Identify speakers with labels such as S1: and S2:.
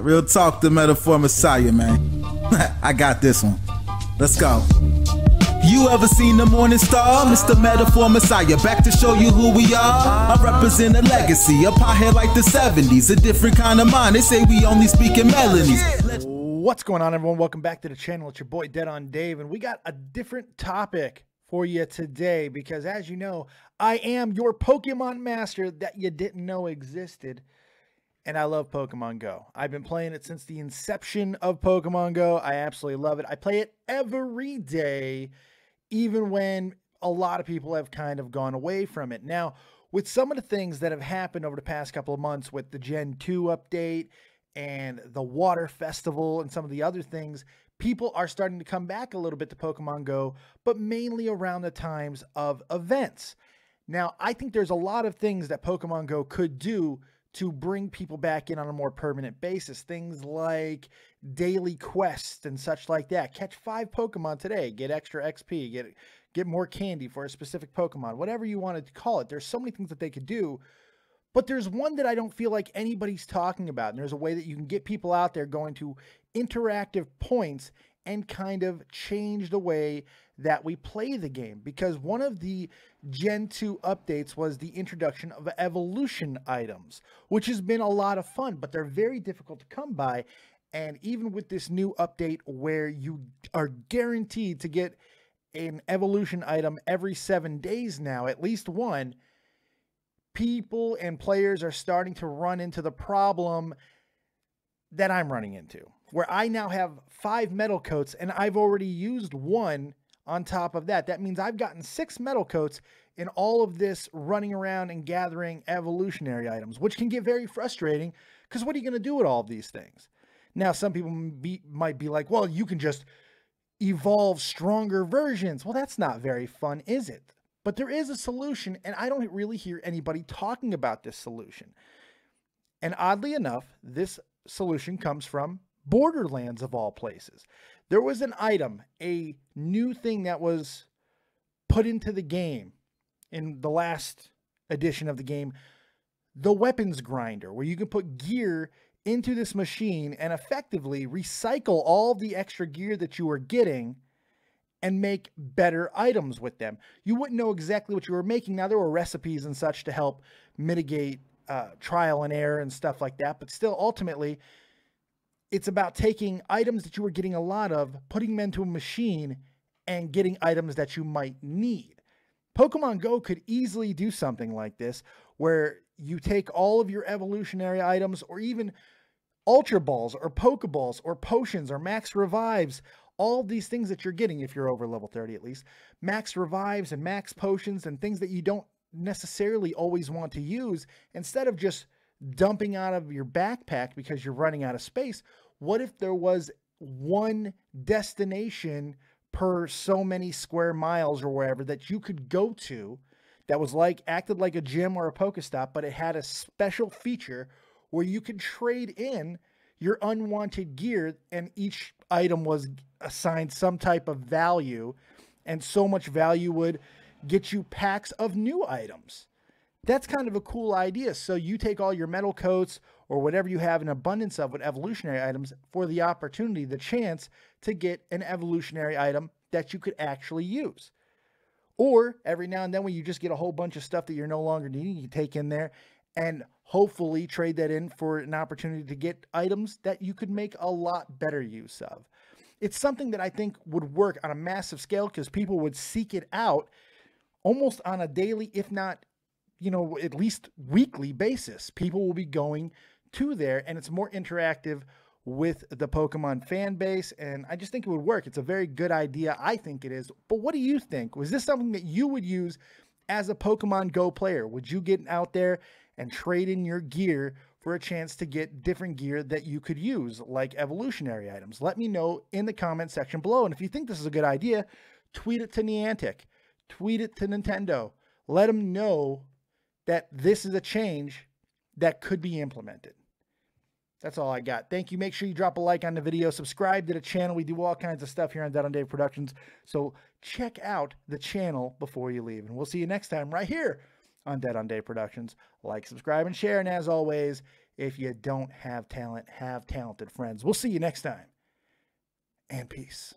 S1: Real talk, the metaphor messiah, man. I got this one. Let's go. You ever seen the morning star? Mr. Metaphor Messiah, back to show you who we are. I represent a legacy, a pothead like the 70s, a different kind of mind. They say we only speak in melodies.
S2: What's going on, everyone? Welcome back to the channel. It's your boy Dead on Dave, and we got a different topic for you today because, as you know, I am your Pokemon master that you didn't know existed. And I love Pokemon Go. I've been playing it since the inception of Pokemon Go. I absolutely love it. I play it every day, even when a lot of people have kind of gone away from it. Now, with some of the things that have happened over the past couple of months with the Gen 2 update and the Water Festival and some of the other things, people are starting to come back a little bit to Pokemon Go, but mainly around the times of events. Now, I think there's a lot of things that Pokemon Go could do to bring people back in on a more permanent basis. Things like daily quests and such like that. Catch 5 Pokemon today, get extra XP, get more candy for a specific Pokemon, whatever you wanted to call it. There's so many things that they could do, but there's one that I don't feel like anybody's talking about. And there's a way that you can get people out there going to interactive points and kind of change the way that we play the game. Because one of the Gen 2 updates was the introduction of evolution items, which has been a lot of fun, but they're very difficult to come by. And even with this new update where you are guaranteed to get an evolution item every 7 days now, at least one, people and players are starting to run into the problem that I'm running into, where I now have 5 metal coats and I've already used one on top of that. That means I've gotten 6 metal coats in all of this running around and gathering evolutionary items, which can get very frustrating because what are you going to do with all of these things? Now, some people might be like, well, you can just evolve stronger versions. Well, that's not very fun, is it? But there is a solution, and I don't really hear anybody talking about this solution. And oddly enough, this solution comes from Borderlands of all places. There was an item, a new thing that was put into the game in the last edition of the game, the weapons grinder, where you can put gear into this machine and effectively recycle all the extra gear that you were getting and make better items with them. You wouldn't know exactly what you were making. Now, there were recipes and such to help mitigate trial and error and stuff like that, but still, ultimately, it's about taking items that you were getting a lot of, putting them into a machine, and getting items that you might need. Pokemon Go could easily do something like this, where you take all of your evolutionary items, or even Ultra Balls, or Pokeballs, or Potions, or Max Revives, all these things that you're getting, if you're over level 30 at least, Max Revives and Max Potions, and things that you don't necessarily always want to use, instead of just dumping out of your backpack because you're running out of space. What if there was one destination per so many square miles or wherever that you could go to that was acted like a gym or a Pokestop, but it had a special feature where you could trade in your unwanted gear, and each item was assigned some type of value, and so much value would get you packs of new items. That's kind of a cool idea. So you take all your metal coats or whatever you have an abundance of with evolutionary items for the opportunity, the chance to get an evolutionary item that you could actually use. Or every now and then when you just get a whole bunch of stuff that you're no longer needing, you take in there and hopefully trade that in for an opportunity to get items that you could make a lot better use of. It's something that I think would work on a massive scale because people would seek it out almost on a daily, if not, at least weekly basis. People will be going to there, and it's more interactive with the Pokemon fan base, and I just think it would work. It's a very good idea. I think it is. But what do you think? Was this something that you would use as a Pokemon Go player? Would you get out there and trade in your gear for a chance to get different gear that you could use, like evolutionary items? Let me know in the comment section below. And if you think this is a good idea, tweet it to Niantic, tweet it to Nintendo. Let them know that this is a change that could be implemented. That's all I got. Thank you. Make sure you drop a like on the video. Subscribe to the channel. We do all kinds of stuff here on Dead on Dave Productions. So check out the channel before you leave. And we'll see you next time right here on Dead on Day Productions. Like, subscribe, and share. And as always, if you don't have talent, have talented friends. We'll see you next time. And peace.